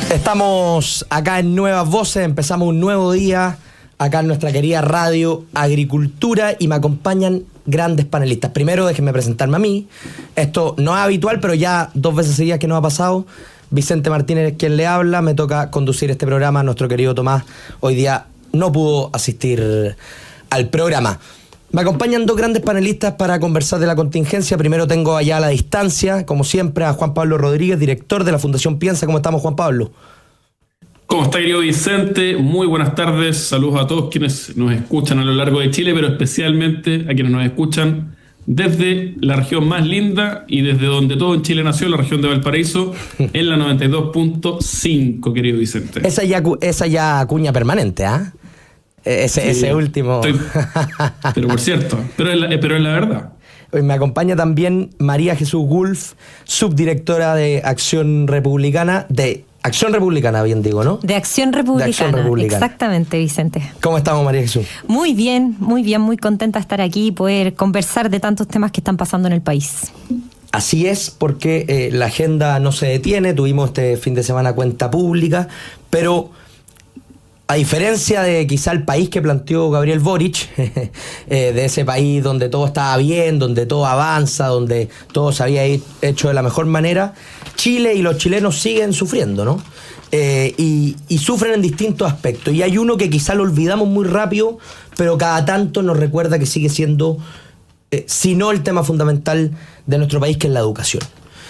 Estamos acá en Nuevas Voces, empezamos un nuevo día acá en nuestra querida radio Agricultura y me acompañan grandes panelistas. Primero déjenme presentarme a mí. Esto no es habitual, pero ya 2 veces seguidas que nos ha pasado. Vicente Martínez es quien le habla, me toca conducir este programa. Nuestro querido Tomás hoy día no pudo asistir al programa. Me acompañan 2 grandes panelistas para conversar de la contingencia. Primero tengo allá a la distancia, como siempre, a Juan Pablo Rodríguez, director de la Fundación Piensa. ¿Cómo estamos, Juan Pablo? ¿Cómo está, querido Vicente? Muy buenas tardes. Saludos a todos quienes nos escuchan a lo largo de Chile, pero especialmente a quienes nos escuchan desde la región más linda y desde donde todo en Chile nació, la región de Valparaíso, en la 92.5, querido Vicente. Esa ya cuña permanente, ¿ah? Ese último. Pero por cierto, pero es la verdad. Hoy me acompaña también María Jesús Gulf, subdirectora de Acción Republicana, bien digo, ¿no? De Acción Republicana, exactamente, Vicente. ¿Cómo estamos, María Jesús? Muy bien, muy contenta de estar aquí y poder conversar de tantos temas que están pasando en el país. Así es, porque la agenda no se detiene, tuvimos este fin de semana cuenta pública, pero a diferencia de quizá el país que planteó Gabriel Boric, de ese país donde todo estaba bien, donde todo avanza, donde todo se había hecho de la mejor manera, Chile y los chilenos siguen sufriendo, ¿no? Y sufren en distintos aspectos. Y hay uno que quizá lo olvidamos muy rápido, pero cada tanto nos recuerda que sigue siendo, si no el tema fundamental de nuestro país, que es la educación.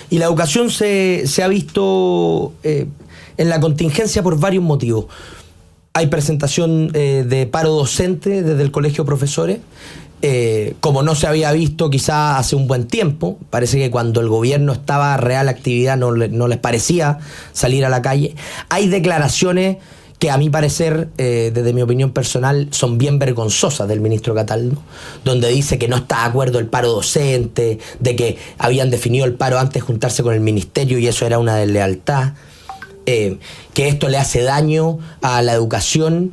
Y la educación se ha visto en la contingencia por varios motivos. Hay presentación de paro docente desde el Colegio de Profesores, como no se había visto quizá hace un buen tiempo. Parece que cuando el gobierno estaba a real actividad no les parecía salir a la calle. Hay declaraciones que a mi parecer, desde mi opinión personal, son bien vergonzosas del ministro Cataldo, donde dice que no está de acuerdo el paro docente, de que habían definido el paro antes de juntarse con el ministerio y eso era una deslealtad. Que esto le hace daño a la educación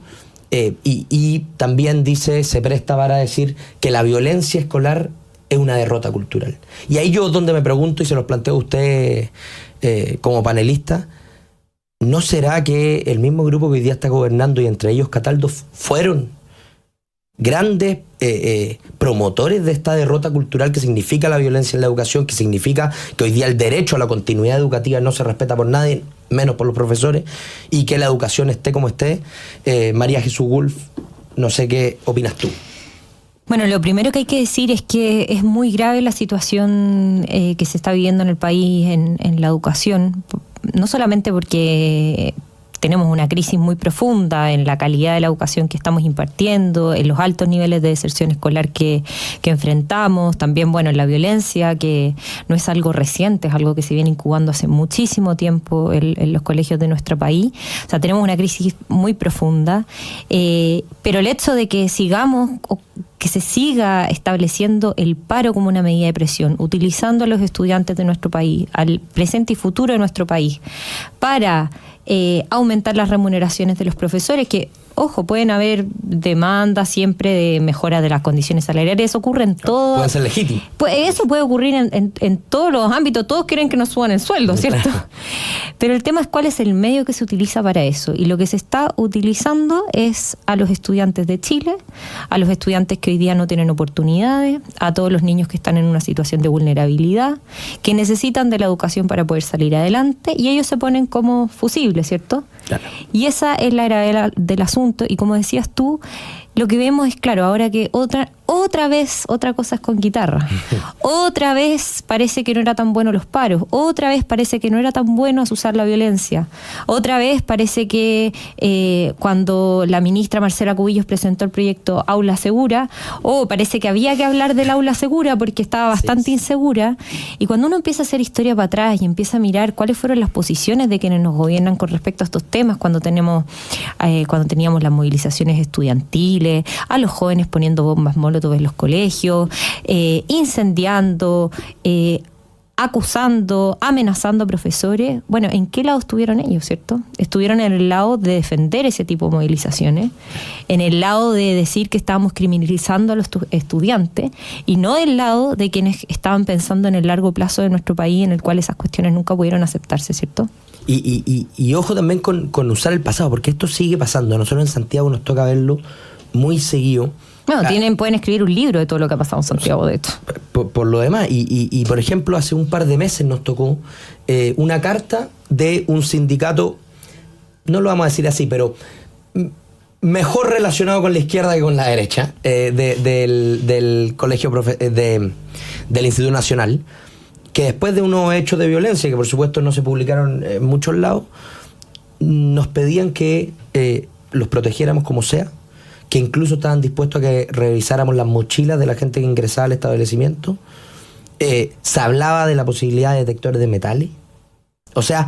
y también dice, se presta para decir que la violencia escolar es una derrota cultural. Y ahí yo donde me pregunto, y se los planteo a usted como panelista, ¿no será que el mismo grupo que hoy día está gobernando y entre ellos Cataldo fueron grandes promotores de esta derrota cultural que significa la violencia en la educación, que significa que hoy día el derecho a la continuidad educativa no se respeta por nadie, menos por los profesores, y que la educación esté como esté? María Jesús Gulf, no sé qué opinas tú. Bueno, lo primero que hay que decir es que es muy grave la situación que se está viviendo en el país en la educación, no solamente porque tenemos una crisis muy profunda en la calidad de la educación que estamos impartiendo, en los altos niveles de deserción escolar que enfrentamos, también, bueno, en la violencia, que no es algo reciente, es algo que se viene incubando hace muchísimo tiempo en los colegios de nuestro país. O sea, tenemos una crisis muy profunda, pero el hecho de que que se siga estableciendo el paro como una medida de presión, utilizando a los estudiantes de nuestro país, al presente y futuro de nuestro país, para aumentar las remuneraciones de los profesores, que, ojo, pueden haber demandas siempre de mejora de las condiciones salariales, eso ocurre en todo. Puede ser legítimo. Eso puede ocurrir en todos los ámbitos, todos quieren que nos suban el sueldo, ¿cierto? Pero el tema es cuál es el medio que se utiliza para eso, y lo que se está utilizando es a los estudiantes de Chile, a los estudiantes que hoy día no tienen oportunidades, a todos los niños que están en una situación de vulnerabilidad, que necesitan de la educación para poder salir adelante, y ellos se ponen como fusibles, ¿cierto? Claro. Y esa es la gravedad del asunto, y como decías tú, lo que vemos es, claro, ahora que otra cosa es con guitarra. Otra vez parece que no era tan bueno los paros. Otra vez parece que no era tan bueno usar la violencia. Otra vez parece que cuando la ministra Marcela Cubillos presentó el proyecto Aula Segura, parece que había que hablar del aula segura porque estaba bastante insegura. Y cuando uno empieza a hacer historia para atrás y empieza a mirar cuáles fueron las posiciones de quienes nos gobiernan con respecto a estos temas, cuando teníamos las movilizaciones estudiantiles, a los jóvenes poniendo bombas molotov en los colegios, incendiando, acusando, amenazando a profesores. Bueno, ¿en qué lado estuvieron ellos, cierto? Estuvieron en el lado de defender ese tipo de movilizaciones, en el lado de decir que estábamos criminalizando a los estudiantes, y no del lado de quienes estaban pensando en el largo plazo de nuestro país, en el cual esas cuestiones nunca pudieron aceptarse, ¿cierto? Y ojo también con usar el pasado, porque esto sigue pasando. A nosotros en Santiago nos toca verlo muy seguido. Bueno, pueden escribir un libro de todo lo que ha pasado en Santiago, de esto. Por lo demás, y por ejemplo, hace un par de meses nos tocó una carta de un sindicato, no lo vamos a decir así, pero mejor relacionado con la izquierda que con la derecha, del colegio del Instituto Nacional, que después de unos hechos de violencia, que por supuesto no se publicaron en muchos lados, nos pedían que los protegiéramos como sea, que incluso estaban dispuestos a que revisáramos las mochilas de la gente que ingresaba al establecimiento. Se hablaba de la posibilidad de detectores de metales. O sea,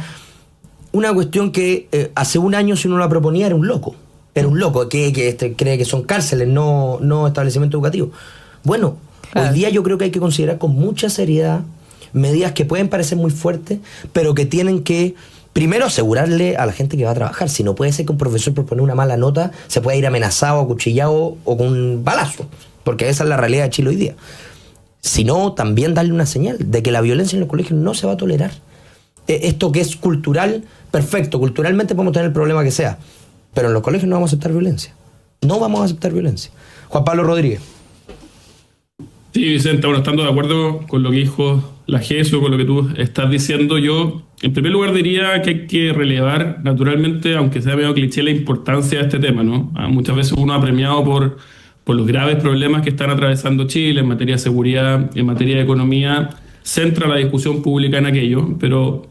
una cuestión que hace un año, si uno la proponía, era un loco. Era un loco que cree que son cárceles, no establecimientos educativos. Bueno, claro. Hoy día yo creo que hay que considerar con mucha seriedad medidas que pueden parecer muy fuertes, pero que tienen que primero asegurarle a la gente que va a trabajar. Si no puede ser que un profesor, por poner una mala nota, se pueda ir amenazado, acuchillado o con un balazo, porque esa es la realidad de Chile hoy día. Sino también darle una señal de que la violencia en los colegios no se va a tolerar. Esto que es cultural, perfecto, culturalmente podemos tener el problema que sea, pero en los colegios no vamos a aceptar violencia. No vamos a aceptar violencia. Juan Pablo Rodríguez. Sí, Vicente, bueno, estando de acuerdo con lo que dijo la GESO, con lo que tú estás diciendo, yo en primer lugar diría que hay que relevar naturalmente, aunque sea medio cliché, la importancia de este tema, ¿no? Muchas veces uno ha premiado por los graves problemas que están atravesando Chile en materia de seguridad, en materia de economía, centra la discusión pública en aquello, pero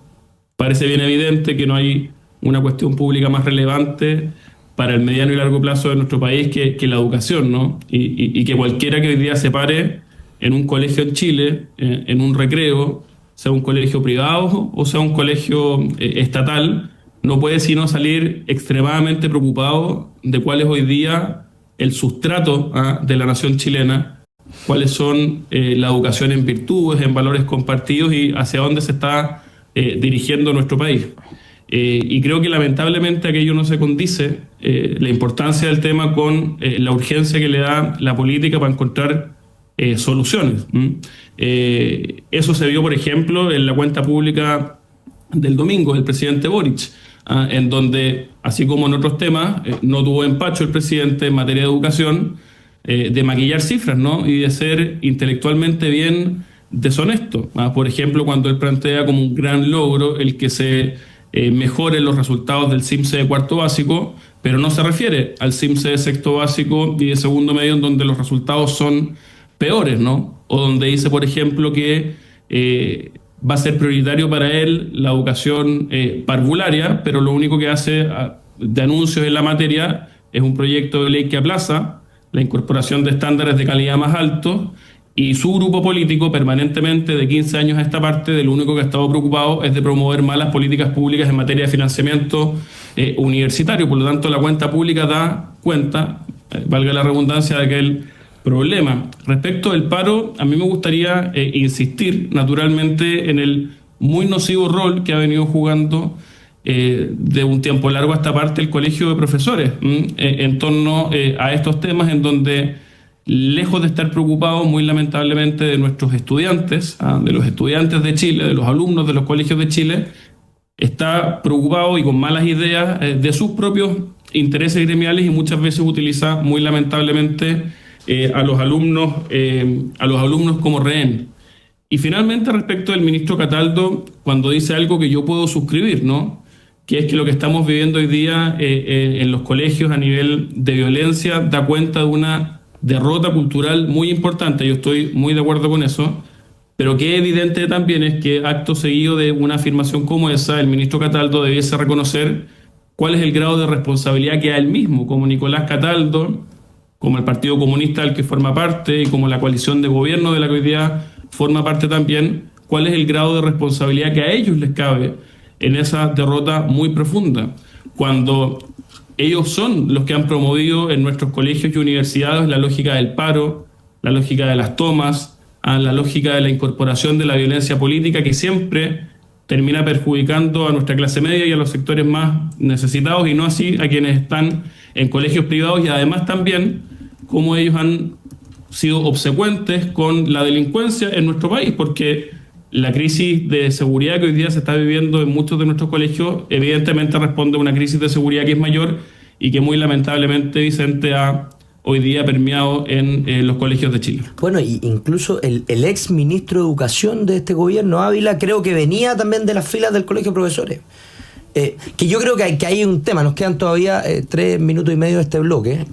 parece bien evidente que no hay una cuestión pública más relevante para el mediano y largo plazo de nuestro país que la educación, ¿no? Y que cualquiera que hoy día se pare en un colegio en Chile, en un recreo, sea un colegio privado o sea un colegio estatal, no puede sino salir extremadamente preocupado de cuál es hoy día el sustrato de la nación chilena, cuáles son la educación en virtudes, en valores compartidos y hacia dónde se está dirigiendo nuestro país. Y creo que lamentablemente aquello no se condice, la importancia del tema con la urgencia que le da la política para encontrar soluciones. Eso se vio, por ejemplo, en la cuenta pública del domingo del presidente Boric, en donde, así como en otros temas, no tuvo empacho el presidente en materia de educación de maquillar cifras, ¿no? Y de ser intelectualmente bien deshonesto. Por ejemplo, cuando él plantea como un gran logro el que se mejoren los resultados del CIMSE de cuarto básico, pero no se refiere al CIMSE de sexto básico y de segundo medio, en donde los resultados son peores, ¿no? O donde dice, por ejemplo, que va a ser prioritario para él la educación parvularia, pero lo único que hace de anuncios en la materia es un proyecto de ley que aplaza la incorporación de estándares de calidad más altos, y su grupo político permanentemente de 15 años a esta parte de lo único que ha estado preocupado es de promover malas políticas públicas en materia de financiamiento universitario. Por lo tanto, la cuenta pública da cuenta, valga la redundancia, de aquel problema. Respecto del paro, a mí me gustaría insistir naturalmente en el muy nocivo rol que ha venido jugando de un tiempo largo a esta parte el Colegio de Profesores en torno a estos temas, en donde, lejos de estar preocupados muy lamentablemente de nuestros estudiantes, de los estudiantes de Chile, de los alumnos de los colegios de Chile, está preocupado y con malas ideas de sus propios intereses gremiales, y muchas veces utiliza muy lamentablemente a los alumnos como rehén. Y finalmente, respecto del ministro Cataldo, cuando dice algo que yo puedo suscribir, ¿no? Que es que lo que estamos viviendo hoy día en los colegios a nivel de violencia da cuenta de una derrota cultural muy importante. Yo estoy muy de acuerdo con eso, pero que evidente también es que acto seguido de una afirmación como esa, el ministro Cataldo debiese reconocer cuál es el grado de responsabilidad que a él mismo, como Nicolás Cataldo, como el Partido Comunista del que forma parte y como la coalición de gobierno de la que hoy día forma parte también, cuál es el grado de responsabilidad que a ellos les cabe en esa derrota muy profunda, cuando ellos son los que han promovido en nuestros colegios y universidades la lógica del paro, la lógica de las tomas, la lógica de la incorporación de la violencia política, que siempre termina perjudicando a nuestra clase media y a los sectores más necesitados, y no así a quienes están en colegios privados, y además también cómo ellos han sido obsecuentes con la delincuencia en nuestro país, porque la crisis de seguridad que hoy día se está viviendo en muchos de nuestros colegios evidentemente responde a una crisis de seguridad que es mayor y que muy lamentablemente, Vicente, ha hoy día permeado en los colegios de Chile. Bueno, y incluso el ex ministro de Educación de este gobierno, Ávila, creo que venía también de las filas del Colegio de Profesores. Que yo creo que hay un tema, nos quedan todavía 3 minutos y medio de este bloque,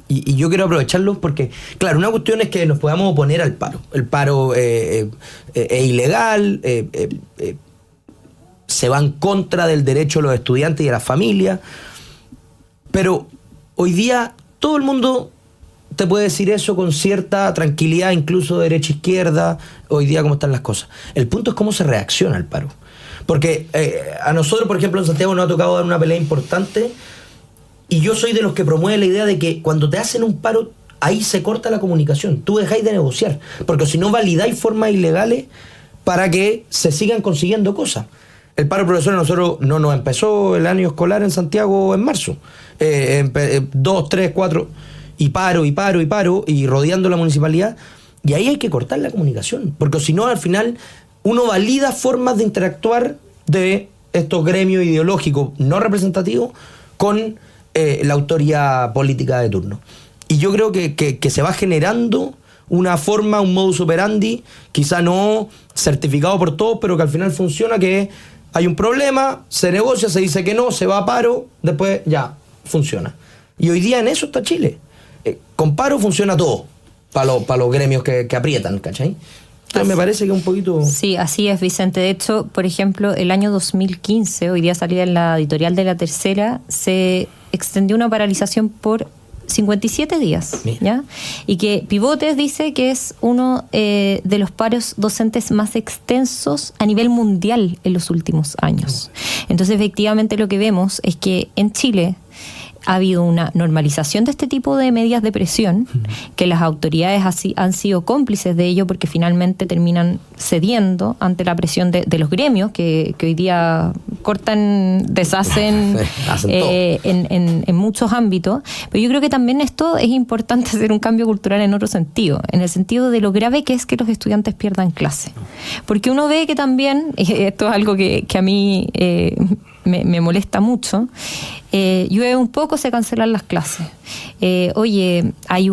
y yo quiero aprovecharlo porque, claro, una cuestión es que nos podamos oponer al paro. El paro es ilegal, se va en contra del derecho de los estudiantes y de las familias, pero hoy día todo el mundo te puede decir eso con cierta tranquilidad, incluso de derecha izquierda, hoy día cómo están las cosas. El punto es cómo se reacciona al paro. Porque a nosotros, por ejemplo, en Santiago nos ha tocado dar una pelea importante, y yo soy de los que promueve la idea de que cuando te hacen un paro, ahí se corta la comunicación. Tú dejáis de negociar, porque si no validáis formas ilegales para que se sigan consiguiendo cosas. El paro profesor nosotros no nos empezó el año escolar en Santiago en marzo. 2, 3, 4, y paro, y rodeando la municipalidad. Y ahí hay que cortar la comunicación, porque si no, al final, uno valida formas de interactuar de estos gremios ideológicos no representativos con la autoridad política de turno. Y yo creo que se va generando una forma, un modus operandi, quizá no certificado por todos, pero que al final funciona, que hay un problema, se negocia, se dice que no, se va a paro, después ya, funciona. Y hoy día en eso está Chile. Con paro funciona todo, para los gremios que aprietan, ¿cachai? Entonces me parece que un poquito... Sí, así es, Vicente. De hecho, por ejemplo, el año 2015, hoy día salía en la editorial de La Tercera, se extendió una paralización por 57 días, ¿ya? Y que Pivotes dice que es uno de los paros docentes más extensos a nivel mundial en los últimos años. Entonces, efectivamente, lo que vemos es que en Chile ha habido una normalización de este tipo de medidas de presión, que las autoridades han sido cómplices de ello, porque finalmente terminan cediendo ante la presión de los gremios que hoy día cortan, deshacen en muchos ámbitos. Pero yo creo que también esto es importante hacer un cambio cultural en otro sentido, en el sentido de lo grave que es que los estudiantes pierdan clase. Porque uno ve que también, esto es algo que a mí me molesta mucho, llueve un poco, se cancelan las clases. Oye, hay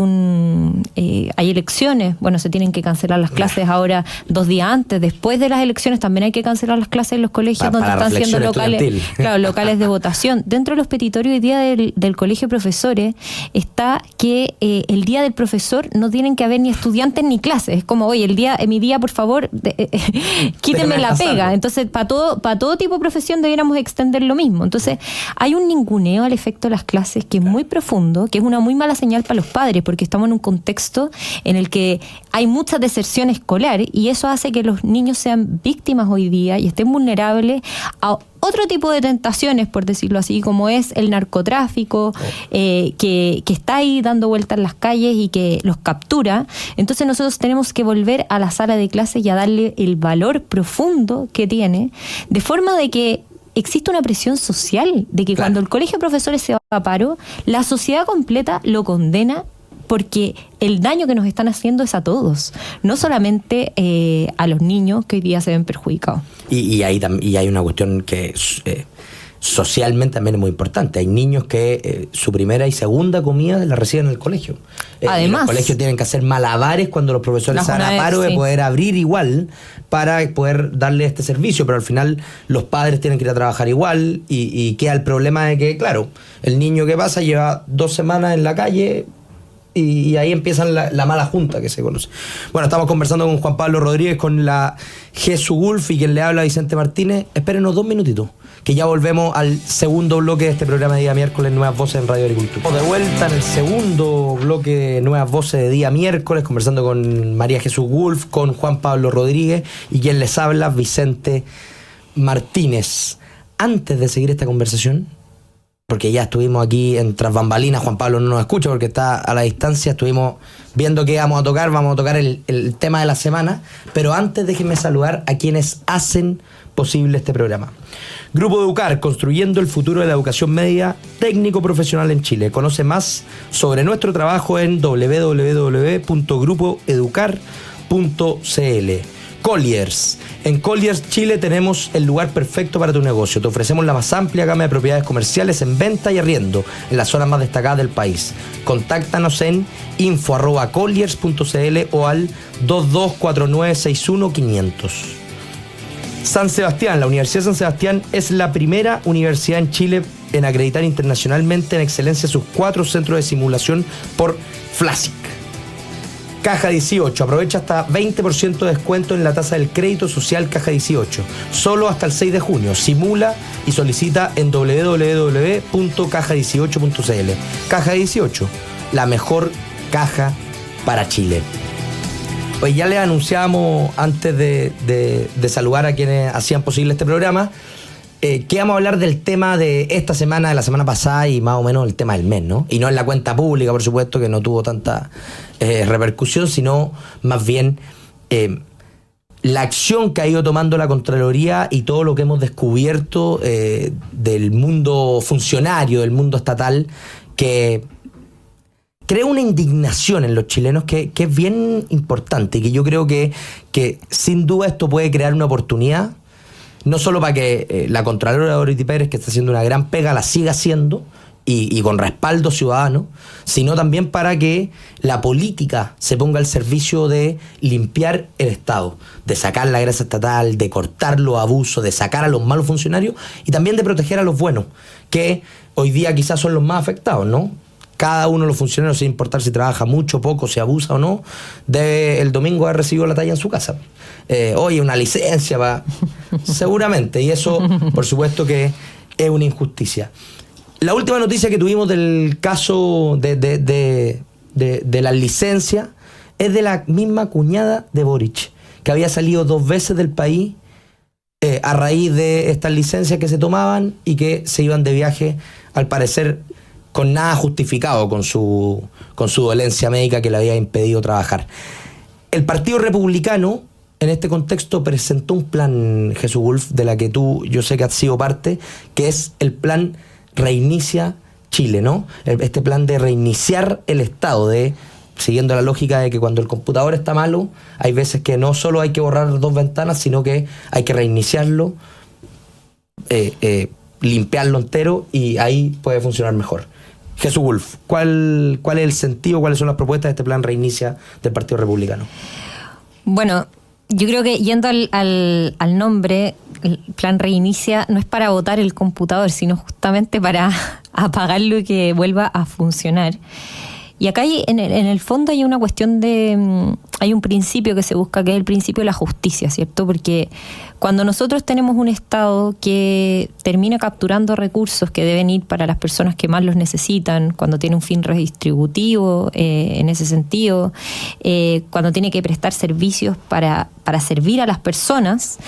elecciones, bueno, se tienen que cancelar las clases ahora 2 días antes. Después de las elecciones también hay que cancelar las clases en los colegios donde están siendo locales de votación. Dentro de los petitorios hoy día del Colegio de Profesores está que el día del profesor no tienen que haber ni estudiantes ni clases. Es como, oye, mi día, por favor, quítenme la pega. Entonces, para todo tipo de profesión debiéramos extender lo mismo. Entonces, hay un ninguneo al efecto de las clases que es muy profundo, que es una muy mala señal para los padres, porque estamos en un contexto en el que hay mucha deserción escolar, y eso hace que los niños sean víctimas hoy día y estén vulnerables a otro tipo de tentaciones, por decirlo así, como es el narcotráfico, que está ahí dando vueltas en las calles y que los captura. Entonces nosotros tenemos que volver a la sala de clases y a darle el valor profundo que tiene, de forma de que existe una presión social, de que cuando el Colegio de Profesores se va a paro, la sociedad completa lo condena, porque el daño que nos están haciendo es a todos, no solamente a los niños que hoy día se ven perjudicados. Y hay una cuestión que socialmente también es muy importante. Hay niños que su primera y segunda comida la reciben en el colegio. Además, los colegios tienen que hacer malabares cuando los profesores se dan a paro, de poder abrir igual para poder darle este servicio, pero al final los padres tienen que ir a trabajar igual, y queda el problema de que, claro, el niño que pasa lleva 2 semanas en la calle, y ahí empiezan la mala junta que se conoce. Bueno, estamos conversando con Juan Pablo Rodríguez, con la Jesús Gulf, y quien le habla, Vicente Martínez. Espérenos 2 minutitos, que ya volvemos al segundo bloque de este programa de día miércoles, Nuevas Voces en Radio Agricultura. De vuelta en el segundo bloque de Nuevas Voces de día miércoles, conversando con María Jesús Gulf, con Juan Pablo Rodríguez, y quien les habla, Vicente Martínez. Antes de seguir esta conversación, porque ya estuvimos aquí en tras bambalinas, Juan Pablo no nos escucha porque está a la distancia, estuvimos viendo qué vamos a tocar el tema de la semana, pero antes déjenme saludar a quienes hacen posible este programa. Grupo Educar, construyendo el futuro de la educación media técnico profesional en Chile. Conoce más sobre nuestro trabajo en www.grupoeducar.cl. Colliers. En Colliers Chile tenemos el lugar perfecto para tu negocio. Te ofrecemos la más amplia gama de propiedades comerciales en venta y arriendo en las zonas más destacadas del país. Contáctanos en info@colliers.cl o al 224961-500. San Sebastián. La Universidad de San Sebastián es la primera universidad en Chile en acreditar internacionalmente en excelencia sus 4 centros de simulación por FLASIC. Caja 18. Aprovecha hasta 20% de descuento en la tasa del crédito social Caja 18. Solo hasta el 6 de junio. Simula y solicita en www.caja18.cl. Caja 18. La mejor caja para Chile. Pues ya les anunciábamos antes de saludar a quienes hacían posible este programa que vamos a hablar del tema de esta semana, de la semana pasada y más o menos el tema del mes, ¿no? Y no en la cuenta pública, por supuesto, que no tuvo tanta repercusión, sino más bien la acción que ha ido tomando la Contraloría y todo lo que hemos descubierto del mundo funcionario, del mundo estatal, que crea una indignación en los chilenos que es bien importante y que yo creo que sin duda esto puede crear una oportunidad, no solo para que la Contralora Dorothy Pérez, que está haciendo una gran pega, la siga haciendo y con respaldo ciudadano, sino también para que la política se ponga al servicio de limpiar el Estado, de sacar la grasa estatal, de cortar los abusos, de sacar a los malos funcionarios y también de proteger a los buenos, que hoy día quizás son los más afectados, ¿no? Cada uno de los funcionarios, sin importar si trabaja mucho, poco, si abusa o no, debe el domingo haber recibido la talla en su casa. Oye, una licencia va seguramente, y eso por supuesto que es una injusticia. La última noticia que tuvimos del caso de las licencias es de la misma cuñada de Boric, que había salido 2 veces del país a raíz de estas licencias que se tomaban y que se iban de viaje, al parecer con nada justificado, con su dolencia médica que le había impedido trabajar. El Partido Republicano, en este contexto, presentó un plan, Jesús Wolf, de la que yo sé que has sido parte, que es el plan Reinicia Chile, ¿no? Este plan de reiniciar el Estado, siguiendo la lógica de que cuando el computador está malo, hay veces que no solo hay que borrar 2 ventanas, sino que hay que reiniciarlo, limpiarlo entero, y ahí puede funcionar mejor. Jesús Wolf, ¿cuál es el sentido, cuáles son las propuestas de este plan Reinicia del Partido Republicano? Bueno, yo creo que yendo al nombre, el plan Reinicia no es para botar el computador, sino justamente para apagarlo y que vuelva a funcionar. Y acá en el fondo hay una cuestión hay un principio que se busca, que es el principio de la justicia, ¿cierto? Porque cuando nosotros tenemos un Estado que termina capturando recursos que deben ir para las personas que más los necesitan, cuando tiene un fin redistributivo en ese sentido, cuando tiene que prestar servicios para servir a las personas,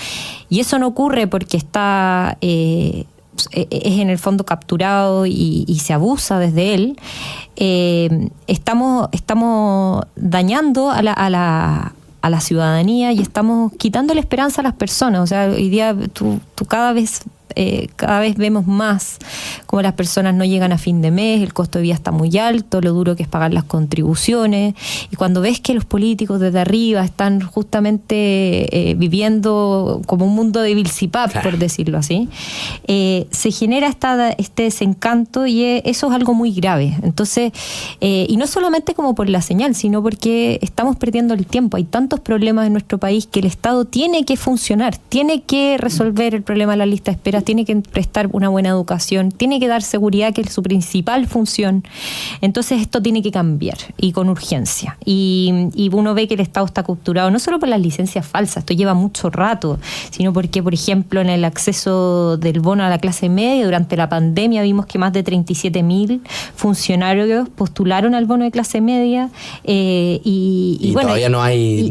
y eso no ocurre porque está es en el fondo capturado y se abusa desde él, estamos dañando a la ciudadanía y estamos quitando la esperanza a las personas. O sea, hoy día tú cada vez vemos más cómo las personas no llegan a fin de mes, el costo de vida está muy alto, lo duro que es pagar las contribuciones, y cuando ves que los políticos desde arriba están justamente viviendo como un mundo de Vilsipap, claro, por decirlo así, se genera este desencanto, y eso es algo muy grave. Entonces, y no solamente como por la señal, sino porque estamos perdiendo el tiempo. Hay tantos problemas en nuestro país que el Estado tiene que funcionar, tiene que resolver el problema de la lista de espera, tiene que prestar una buena educación, tiene que dar seguridad, que es su principal función. Entonces esto tiene que cambiar, y con urgencia. Y uno ve que el Estado está capturado no solo por las licencias falsas, esto lleva mucho rato, sino porque, por ejemplo, en el acceso del bono a la clase media, durante la pandemia vimos que más de 37.000 funcionarios postularon al bono de clase media, y bueno, todavía no hay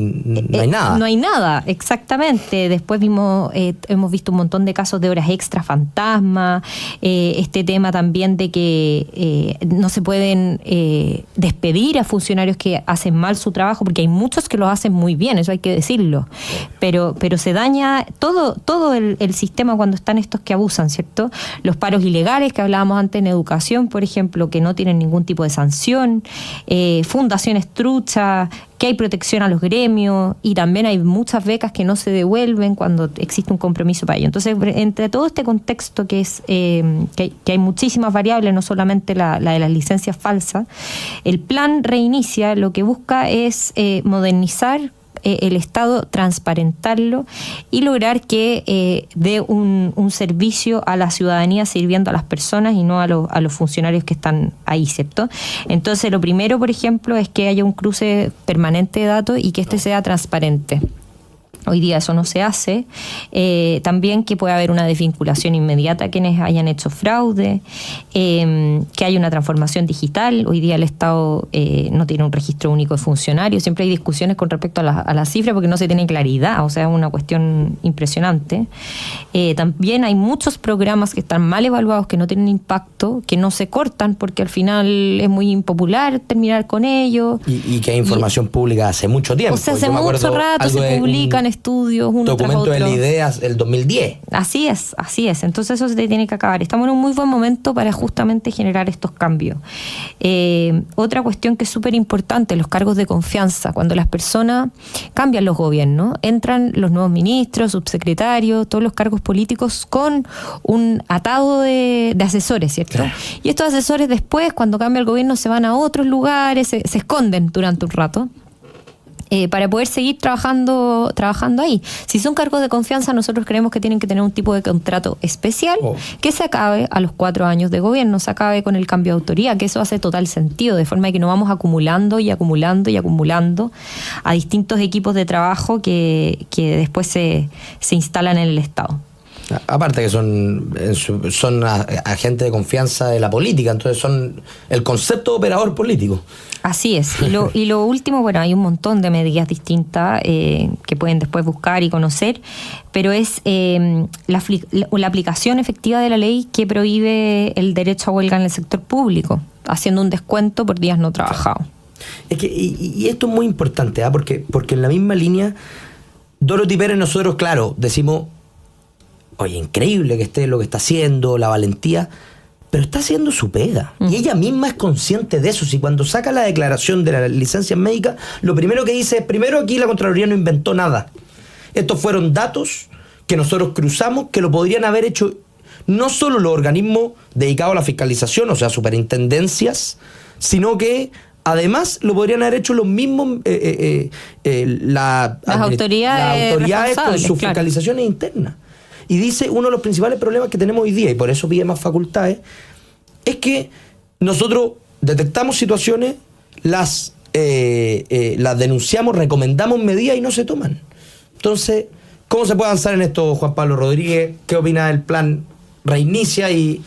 nada. No hay nada, exactamente. Después hemos visto un montón de casos de horas extra fantasma, este tema también de que no se pueden despedir a funcionarios que hacen mal su trabajo, porque hay muchos que lo hacen muy bien, eso hay que decirlo, pero se daña todo el sistema cuando están estos que abusan, ¿cierto? Los paros ilegales que hablábamos antes en educación, por ejemplo, que no tienen ningún tipo de sanción, fundaciones truchas, que hay protección a los gremios y también hay muchas becas que no se devuelven cuando existe un compromiso para ello. Entonces, entre todo este contexto que es que hay muchísimas variables, no solamente la de las licencias falsas, el plan Reinicia lo que busca es modernizar el Estado, transparentarlo y lograr que dé un servicio a la ciudadanía sirviendo a las personas y no a los funcionarios que están ahí, ¿cierto? Entonces, lo primero, por ejemplo, es que haya un cruce permanente de datos y que este sea transparente. Hoy día eso no se hace. También que pueda haber una desvinculación inmediata a quienes hayan hecho fraude, que haya una transformación digital. Hoy día el Estado no tiene un registro único de funcionarios. Siempre hay discusiones con respecto a la cifra porque no se tiene claridad. O sea, es una cuestión impresionante. También hay muchos programas que están mal evaluados, que no tienen impacto, que no se cortan porque al final es muy impopular terminar con ellos. Y que hay información pública hace mucho tiempo. O sea, hace mucho rato se publican estudios uno tras otro. Documento de la idea el 2010. Así es. Entonces eso se tiene que acabar. Estamos en un muy buen momento para justamente generar estos cambios. Otra cuestión que es súper importante, los cargos de confianza. Cuando las personas cambian los gobiernos, entran los nuevos ministros, subsecretarios, todos los cargos políticos con un atado de asesores, ¿cierto? Claro. Y estos asesores después, cuando cambia el gobierno, se van a otros lugares, se esconden durante un rato. Para poder seguir trabajando ahí. Si son cargos de confianza, nosotros creemos que tienen que tener un tipo de contrato especial que se acabe a los 4 años de gobierno, se acabe con el cambio de autoría, que eso hace total sentido, de forma que no vamos acumulando a distintos equipos de trabajo que después se instalan en el Estado. Aparte que son agentes de confianza de la política, entonces son el concepto de operador político. Así es. Y lo último, bueno, hay un montón de medidas distintas que pueden después buscar y conocer, pero es la aplicación efectiva de la ley que prohíbe el derecho a huelga en el sector público, haciendo un descuento por días no trabajados. Es que, y esto es muy importante, porque en la misma línea, Dorothy Pérez, nosotros, claro, decimos, oye, increíble que esté lo que está haciendo, la valentía, pero está haciendo su pega. Y ella misma es consciente de eso. Si cuando saca la declaración de la licencia médica, lo primero que dice es, primero aquí la Contraloría no inventó nada. Estos fueron datos que nosotros cruzamos, que lo podrían haber hecho no solo los organismos dedicados a la fiscalización, o sea, superintendencias, sino que además lo podrían haber hecho los mismos las autoridades con sus fiscalizaciones internas. Y dice, uno de los principales problemas que tenemos hoy día, y por eso pide más facultades, es que nosotros detectamos situaciones, las denunciamos, recomendamos medidas y no se toman. Entonces, ¿cómo se puede avanzar en esto, Juan Pablo Rodríguez? ¿Qué opina del plan Reinicia y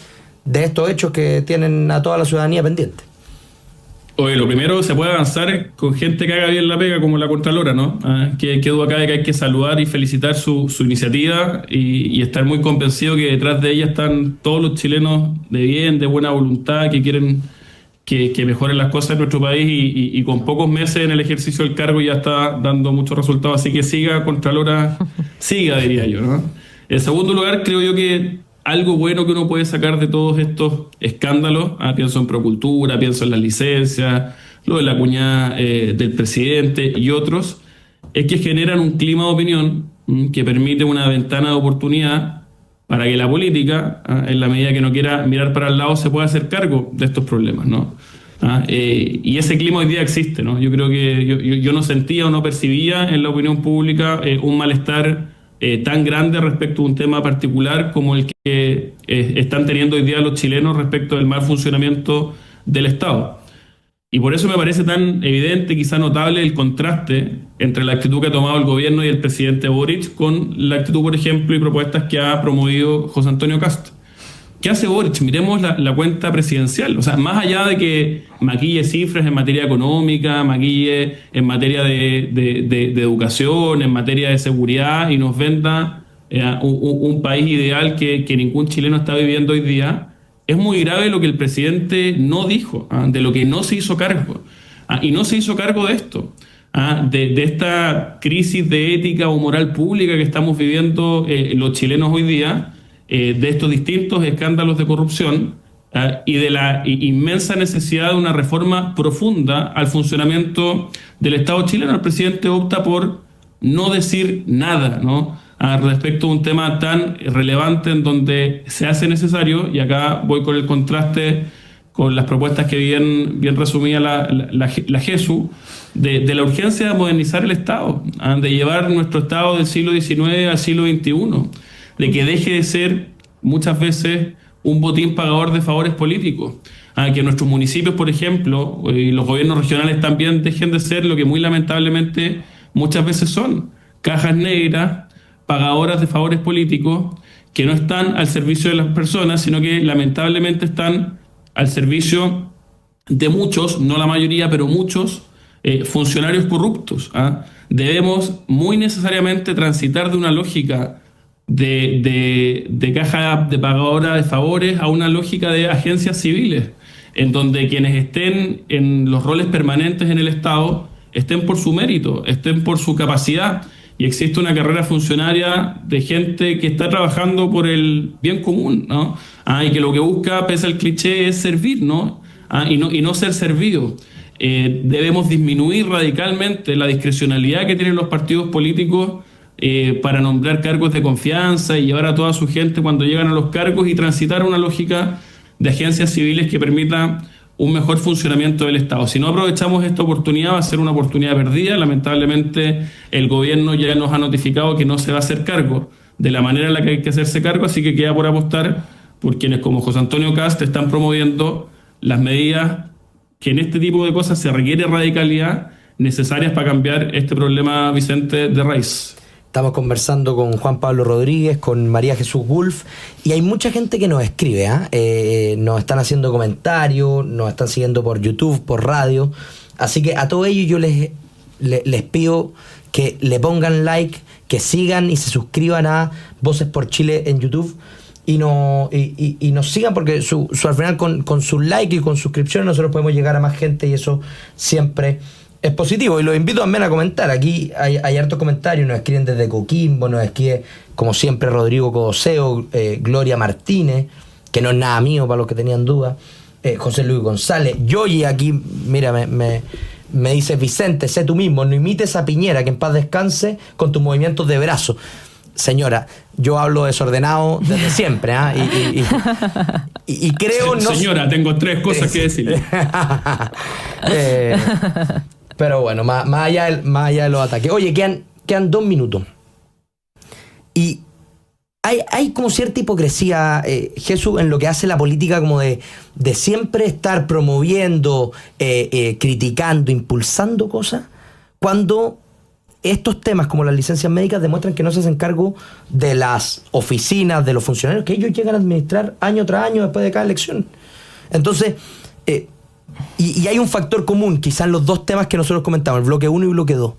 de estos hechos que tienen a toda la ciudadanía pendiente? Oye, lo primero, se puede avanzar con gente que haga bien la pega, como la Contralora, ¿no? Que duda cabe que hay que saludar y felicitar su iniciativa y estar muy convencido que detrás de ella están todos los chilenos de bien, de buena voluntad, que quieren que mejoren las cosas en nuestro país y con pocos meses en el ejercicio del cargo ya está dando muchos resultados. Así que siga, Contralora, siga, diría yo, ¿no? En segundo lugar, creo yo que algo bueno que uno puede sacar de todos estos escándalos, pienso en Procultura, pienso en las licencias, lo de la cuñada del presidente y otros, es que generan un clima de opinión que permite una ventana de oportunidad para que la política, en la medida que no quiera mirar para el lado, se pueda hacer cargo de estos problemas, ¿no? Y ese clima hoy día existe, ¿no? Yo creo que yo no sentía o no percibía en la opinión pública un malestar tan grande respecto a un tema particular como el que están teniendo hoy día los chilenos respecto del mal funcionamiento del Estado. Y por eso me parece tan evidente, quizá notable, el contraste entre la actitud que ha tomado el gobierno y el presidente Boric con la actitud, por ejemplo, y propuestas que ha promovido José Antonio Kast. ¿Qué hace Boric? Miremos la cuenta presidencial. O sea, más allá de que maquille cifras en materia económica, maquille en materia de educación, en materia de seguridad y nos venda un país ideal que ningún chileno está viviendo hoy día, es muy grave lo que el presidente no dijo, de lo que no se hizo cargo. Y no se hizo cargo de esto, de esta crisis de ética o moral pública que estamos viviendo los chilenos hoy día, de estos distintos escándalos de corrupción y de la inmensa necesidad de una reforma profunda al funcionamiento del Estado chileno. El presidente opta por no decir nada, ¿no?, respecto a un tema tan relevante en donde se hace necesario, y acá voy con el contraste con las propuestas que bien resumía la Jesús, de la urgencia de modernizar el Estado, de llevar nuestro Estado del siglo XIX al siglo XXI, de que deje de ser muchas veces un botín pagador de favores políticos, que nuestros municipios, por ejemplo, y los gobiernos regionales también dejen de ser lo que muy lamentablemente muchas veces son: cajas negras, pagadoras de favores políticos, que no están al servicio de las personas, sino que lamentablemente están al servicio de muchos, no la mayoría, pero muchos funcionarios corruptos. Debemos muy necesariamente transitar de una lógica de caja de pagadora de favores a una lógica de agencias civiles, en donde quienes estén en los roles permanentes en el Estado estén por su mérito, estén por su capacidad, y existe una carrera funcionaria de gente que está trabajando por el bien común, ¿no? Y que lo que busca, pese al cliché, es servir, ¿no? Y no ser servido. Debemos disminuir radicalmente la discrecionalidad que tienen los partidos políticos para nombrar cargos de confianza y llevar a toda su gente cuando llegan a los cargos, y transitar una lógica de agencias civiles que permita un mejor funcionamiento del Estado. Si no aprovechamos esta oportunidad, va a ser una oportunidad perdida. Lamentablemente, el gobierno ya nos ha notificado que no se va a hacer cargo de la manera en la que hay que hacerse cargo, así que queda por apostar por quienes, como José Antonio Kast, están promoviendo las medidas que en este tipo de cosas se requiere radicalidad necesarias para cambiar este problema, Vicente, de raíz. Estamos conversando con Juan Pablo Rodríguez, con María Jesús Wolf, y hay mucha gente que nos escribe, nos están haciendo comentarios, nos están siguiendo por YouTube, por radio, así que a todos ellos yo les pido que le pongan like, que sigan y se suscriban a Voces por Chile en YouTube, y nos sigan, porque al final con sus likes y con suscripciones nosotros podemos llegar a más gente, y eso siempre es positivo. Y los invito también a comentar. Aquí hay hartos comentarios, nos escriben desde Coquimbo, nos escribe como siempre Rodrigo Codoseo, Gloria Martínez, que no es nada mío para los que tenían dudas, José Luis González, Yoyi aquí, mira, me dice: Vicente, sé tú mismo, no imites a Piñera, que en paz descanse, con tus movimientos de brazo. Señora, yo hablo desordenado desde siempre, y creo... Señora, tengo 3 cosas que decirle. Pero bueno, más allá de los ataques. Oye, quedan 2 minutos. Y hay como cierta hipocresía, Jesús, en lo que hace la política, como de siempre estar promoviendo, criticando, impulsando cosas, cuando estos temas como las licencias médicas demuestran que no se hacen cargo de las oficinas, de los funcionarios, que ellos llegan a administrar año tras año después de cada elección. Entonces, y hay un factor común, quizás en los 2 temas que nosotros comentamos, el bloque 1 y bloque 2,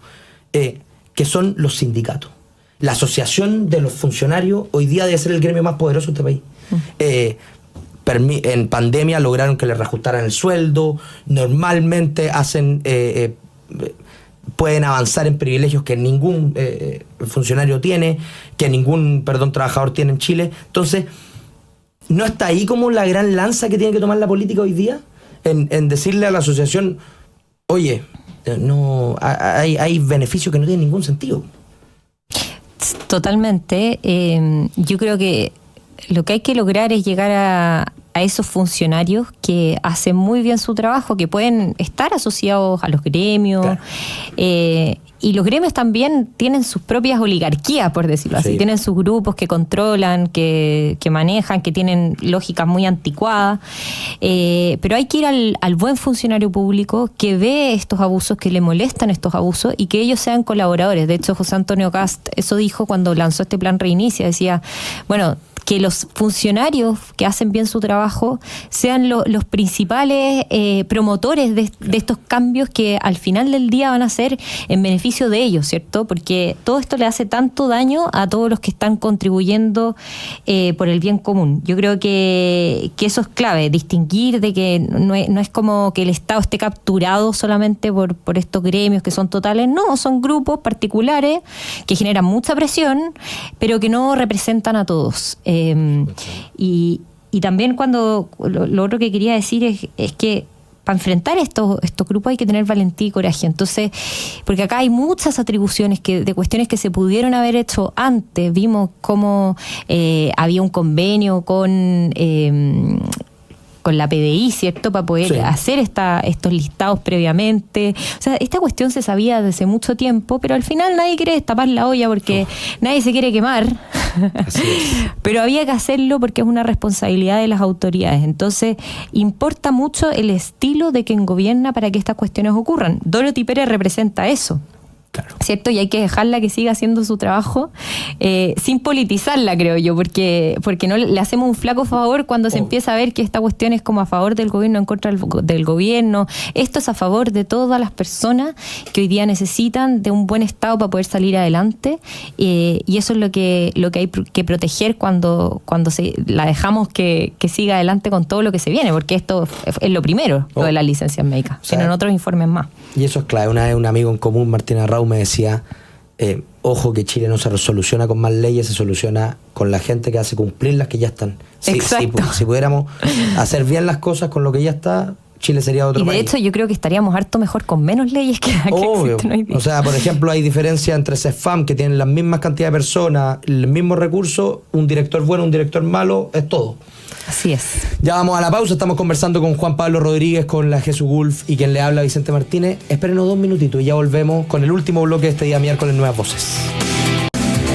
que son los sindicatos. La asociación de los funcionarios hoy día debe ser el gremio más poderoso de este país. En pandemia lograron que les reajustaran el sueldo, normalmente pueden avanzar en privilegios que ningún funcionario tiene, que ningún, trabajador tiene en Chile. Entonces, ¿no está ahí como la gran lanza que tiene que tomar la política hoy día? En decirle a la asociación: oye, no hay beneficios que no tienen ningún sentido. Totalmente. Yo creo que lo que hay que lograr es llegar a esos funcionarios que hacen muy bien su trabajo, que pueden estar asociados a los gremios. Claro. Y los gremios también tienen sus propias oligarquías, por decirlo así. Tienen sus grupos que controlan, que manejan, que tienen lógicas muy anticuadas. Pero hay que ir al buen funcionario público que ve estos abusos, que le molestan estos abusos, y que ellos sean colaboradores. De hecho, José Antonio Kast eso dijo cuando lanzó este plan Reinicia. Decía, bueno, que los funcionarios que hacen bien su trabajo sean los principales promotores de estos cambios que al final del día van a ser en beneficio de ellos, ¿cierto? Porque todo esto le hace tanto daño a todos los que están contribuyendo por el bien común. Yo creo que eso es clave, distinguir de que no es como que el Estado esté capturado solamente por estos gremios que son totales. No, son grupos particulares que generan mucha presión, pero que no representan a todos. Y Y también lo otro que quería decir es que para enfrentar estos grupos hay que tener valentía y coraje. Entonces, porque acá hay muchas atribuciones de cuestiones que se pudieron haber hecho antes. Vimos cómo había un convenio con la PDI, ¿cierto? Para poder hacer estos listados previamente. O sea, esta cuestión se sabía desde mucho tiempo, pero al final nadie quiere destapar la olla porque nadie se quiere quemar. Así es. Pero había que hacerlo porque es una responsabilidad de las autoridades. Entonces, importa mucho el estilo de quien gobierna para que estas cuestiones ocurran. Dorothy Pérez representa eso. Claro. ¿Cierto? Y hay que dejarla que siga haciendo su trabajo sin politizarla, creo yo, porque no le hacemos un flaco favor cuando se empieza a ver que esta cuestión es como a favor del gobierno, en contra del gobierno. Esto es a favor de todas las personas que hoy día necesitan de un buen estado para poder salir adelante, y eso es lo que hay que proteger cuando la dejamos que siga adelante con todo lo que se viene, porque esto es lo primero, lo de las licencias médicas. Tienen otros informes más. Y eso es clave. Una vez un amigo en común, Martín Arrau, me decía, ojo que Chile no se soluciona con más leyes, se soluciona con la gente que hace cumplir las que ya están. Si pudiéramos hacer bien las cosas con lo que ya está, Chile sería otro país. Y de hecho yo creo que estaríamos harto mejor con menos leyes que existen hoy día. O sea, por ejemplo, hay diferencia entre CEFAM, que tienen las mismas cantidad de personas, el mismo recurso, un director bueno, un director malo, es todo. Así es. Ya vamos a la pausa, estamos conversando con Juan Pablo Rodríguez, con la Jesús Gulf y quien le habla, Vicente Martínez. Espérenos 2 minutitos y ya volvemos con el último bloque de este día miércoles, Nuevas Voces.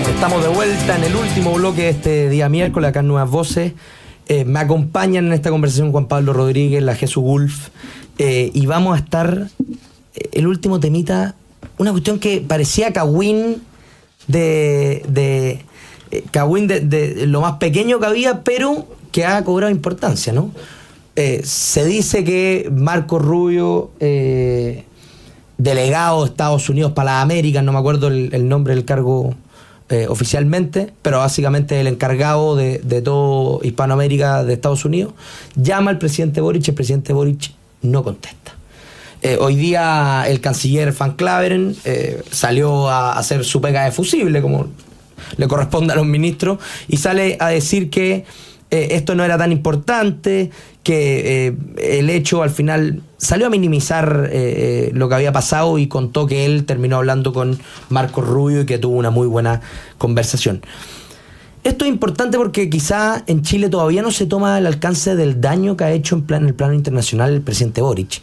Estamos de vuelta en el último bloque de este día miércoles, acá en Nuevas Voces. Me acompañan en esta conversación Juan Pablo Rodríguez, la Jesús Gulf, y vamos a estar, el último temita, una cuestión que parecía Cagüín de lo más pequeño que había, pero que ha cobrado importancia, ¿no? Se dice que Marco Rubio, delegado de Estados Unidos para las Américas, no me acuerdo el nombre del cargo oficialmente, pero básicamente el encargado de todo Hispanoamérica de Estados Unidos, llama al presidente Boric, el presidente Boric no contesta. Hoy día el canciller Van Claveren salió a hacer su pega de fusible, como le corresponde a los ministros, y sale a decir que esto no era tan importante, que el hecho al final salió a minimizar lo que había pasado y contó que él terminó hablando con Marco Rubio y que tuvo una muy buena conversación. Esto es importante porque quizá en Chile todavía no se toma el alcance del daño que ha hecho en el plano internacional el presidente Boric.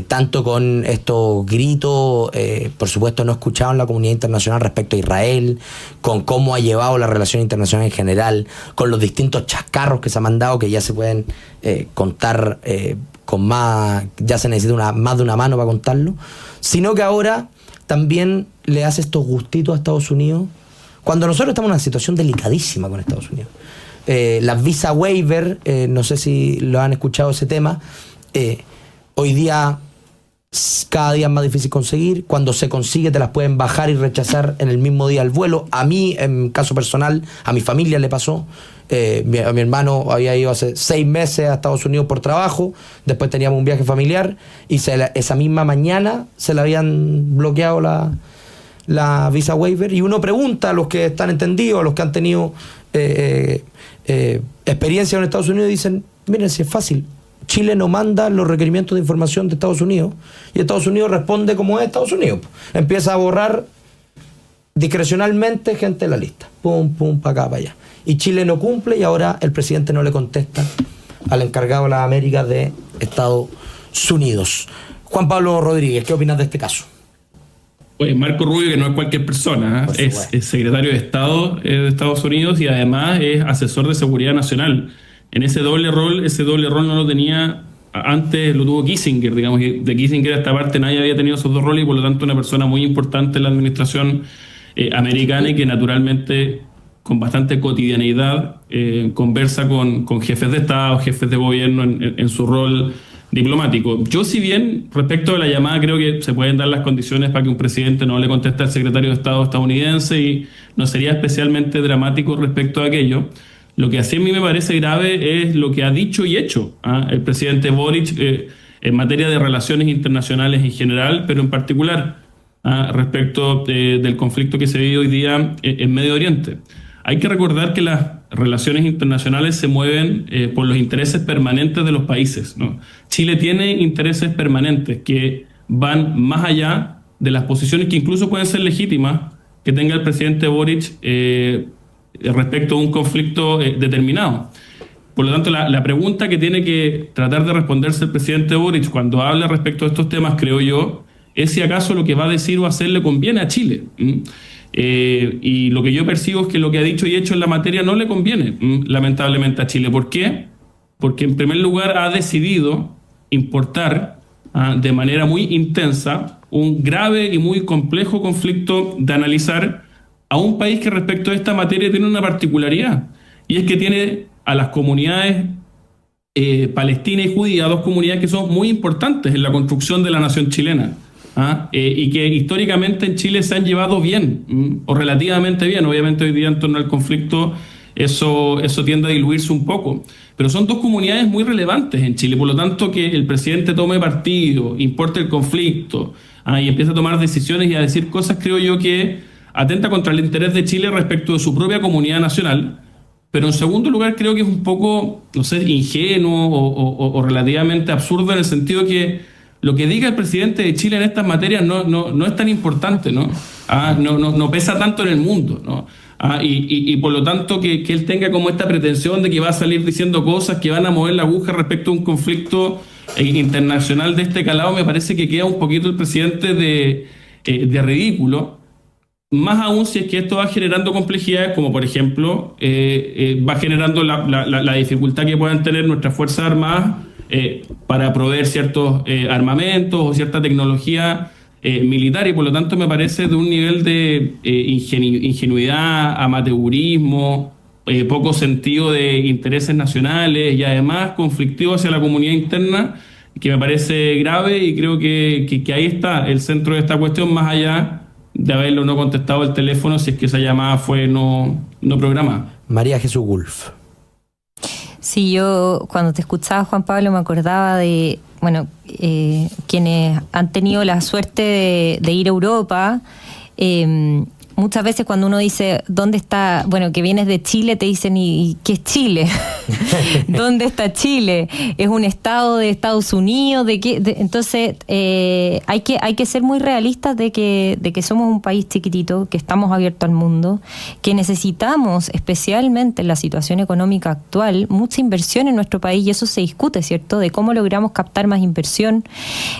Tanto con estos gritos, por supuesto no escuchaban la comunidad internacional respecto a Israel, con cómo ha llevado la relación internacional en general, con los distintos chascarros que se han mandado, que ya se pueden contar con más, ya se necesita más de una mano para contarlo, sino que ahora también le hace estos gustitos a Estados Unidos, cuando nosotros estamos en una situación delicadísima con Estados Unidos. Las visa waiver, no sé si lo han escuchado ese tema, hoy día cada día es más difícil conseguir. Cuando se consigue te las pueden bajar y rechazar en el mismo día del vuelo. A mí, en caso personal, a mi familia le pasó. A mi hermano había ido hace 6 meses a Estados Unidos por trabajo, después teníamos un viaje familiar y esa misma mañana se le habían bloqueado la visa waiver, y uno pregunta a los que están entendidos, a los que han tenido experiencia en Estados Unidos, y dicen, miren, si es fácil, Chile no manda los requerimientos de información de Estados Unidos y Estados Unidos responde como es Estados Unidos, empieza a borrar discrecionalmente gente de la lista, pum, pum, para acá, para allá, y Chile no cumple, y ahora el presidente no le contesta al encargado de las Américas de Estados Unidos. Juan Pablo Rodríguez, ¿qué opinas de este caso? Pues Marco Rubio, que no es cualquier persona, es secretario de Estado de Estados Unidos y además es asesor de seguridad nacional. En ese doble rol no lo tenía antes, lo tuvo Kissinger, digamos, que de Kissinger a esta parte nadie había tenido esos dos roles, y por lo tanto una persona muy importante en la administración americana, y que naturalmente con bastante cotidianeidad conversa con jefes de Estado, jefes de gobierno en su rol diplomático. Yo, si bien respecto a la llamada creo que se pueden dar las condiciones para que un presidente no le conteste al secretario de Estado estadounidense, y no sería especialmente dramático respecto a aquello, lo que así a mí me parece grave es lo que ha dicho y hecho el presidente Boric en materia de relaciones internacionales en general, pero en particular respecto del conflicto que se vive hoy día en Medio Oriente. Hay que recordar que las relaciones internacionales se mueven por los intereses permanentes de los países, ¿no? Chile tiene intereses permanentes que van más allá de las posiciones que incluso pueden ser legítimas que tenga el presidente Boric respecto a un conflicto determinado. Por lo tanto, la pregunta que tiene que tratar de responderse el presidente Boric cuando habla respecto a estos temas, creo yo, es si acaso lo que va a decir o hacer le conviene a Chile. Y lo que yo percibo es que lo que ha dicho y hecho en la materia no le conviene, lamentablemente, a Chile. ¿Por qué? Porque en primer lugar ha decidido importar de manera muy intensa un grave y muy complejo conflicto de analizar a un país que respecto a esta materia tiene una particularidad, y es que tiene a las comunidades palestina y judía, dos comunidades que son muy importantes en la construcción de la nación chilena, y que históricamente en Chile se han llevado bien, o relativamente bien. Obviamente hoy día en torno al conflicto eso tiende a diluirse un poco, pero son dos comunidades muy relevantes en Chile. Por lo tanto, que el presidente tome partido, importe el conflicto, y empiece a tomar decisiones y a decir cosas, creo yo que atenta contra el interés de Chile respecto de su propia comunidad nacional. Pero en segundo lugar, creo que es un poco, no sé, ingenuo o relativamente absurdo, en el sentido que lo que diga el presidente de Chile en estas materias no es tan importante, ¿no? No pesa tanto en el mundo, ¿no? Y por lo tanto que él tenga como esta pretensión de que va a salir diciendo cosas que van a mover la aguja respecto a un conflicto internacional de este calado, me parece que queda un poquito el presidente de ridículo. Más aún si es que esto va generando complejidades, como por ejemplo va generando la dificultad que puedan tener nuestras Fuerzas Armadas para proveer ciertos armamentos o cierta tecnología militar, y por lo tanto me parece de un nivel de ingenuidad, amateurismo, poco sentido de intereses nacionales y además conflictivo hacia la comunidad interna, que me parece grave, y creo que ahí está el centro de esta cuestión, más allá de haberlo no contestado el teléfono si es que esa llamada fue no programada. María Jesús Gulf. Sí, yo cuando te escuchaba, Juan Pablo, me acordaba de, bueno, quienes han tenido la suerte de ir a Europa. Muchas veces cuando uno dice, ¿dónde está? Bueno, que vienes de Chile, te dicen, ¿y qué es Chile? ¿Dónde está Chile? ¿Es un estado de Estados Unidos? ¿De qué? Entonces, hay que ser muy realistas de que somos un país chiquitito, que estamos abiertos al mundo, que necesitamos, especialmente en la situación económica actual, mucha inversión en nuestro país, y eso se discute, ¿cierto? De cómo logramos captar más inversión.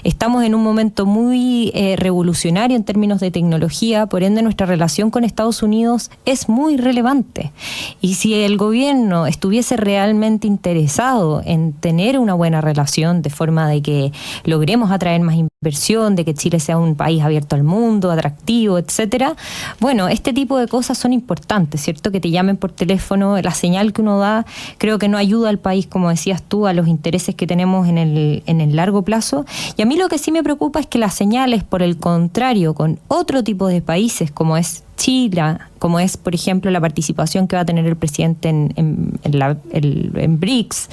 Estamos en un momento muy revolucionario en términos de tecnología, por ende nuestra relación con Estados Unidos es muy relevante. Y si el gobierno estuviese realmente interesado en tener una buena relación, de forma de que logremos atraer más inversión, de que Chile sea un país abierto al mundo, atractivo, etcétera, bueno, este tipo de cosas son importantes, ¿cierto? Que te llamen por teléfono, la señal que uno da, creo que no ayuda al país, como decías tú, a los intereses que tenemos en el largo plazo. Y a mí lo que sí me preocupa es que las señales, por el contrario, con otro tipo de países, como es Chile, como es, por ejemplo, la participación que va a tener el presidente en BRICS,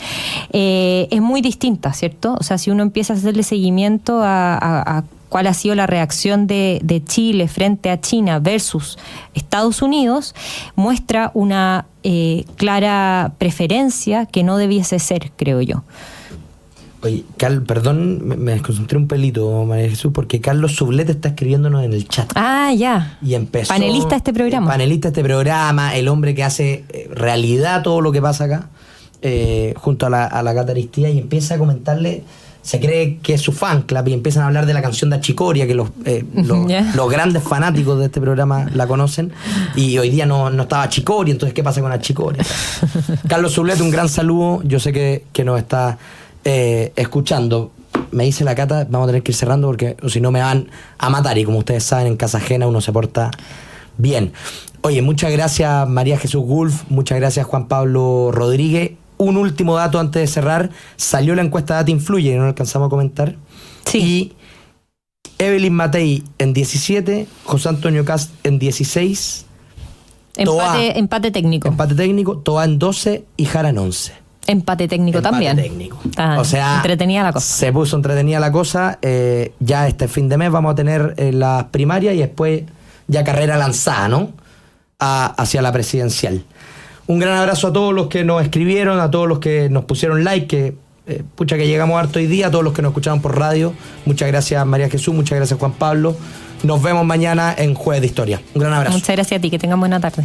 es muy distinta, ¿cierto? O sea, si uno empieza a hacerle seguimiento a cuál ha sido la reacción de Chile frente a China versus Estados Unidos, muestra una clara preferencia que no debiese ser, creo yo. Oye, perdón, me desconcentré un pelito, María Jesús, porque Carlos Sublet está escribiéndonos en el chat. Ah, ya. Y empezó... Panelista de este programa. Panelista de este programa, el hombre que hace realidad todo lo que pasa acá, junto a la Cata Aristía, y empieza a comentarle, se cree que es su fan club, y empiezan a hablar de la canción de Achicoria, que los grandes fanáticos de este programa la conocen, y hoy día no estaba Achicoria, entonces ¿qué pasa con Achicoria? Carlos Sublet, un gran saludo, yo sé que nos está... escuchando. Me dice la Cata, vamos a tener que ir cerrando porque si no me van a matar, y como ustedes saben, en casa ajena uno se porta bien. Oye, muchas gracias María Jesús Gulf, muchas gracias Juan Pablo Rodríguez. Un último dato antes de cerrar: salió la encuesta Data Influye, no alcanzamos a comentar. Sí. Y Evelyn Matei en 17, José Antonio Cast en 16, empate técnico, Toa en 12 y Jara en 11. Empate técnico también. Técnico. O sea, entretenida la cosa. Se puso entretenida la cosa. Ya este fin de mes vamos a tener las primarias y después ya carrera lanzada, ¿no? Hacia la presidencial. Un gran abrazo a todos los que nos escribieron, a todos los que nos pusieron like, que pucha que llegamos harto hoy día, a todos los que nos escucharon por radio. Muchas gracias María Jesús, muchas gracias Juan Pablo. Nos vemos mañana en Jueves de Historia. Un gran abrazo. Muchas gracias a ti, que tengan buena tarde.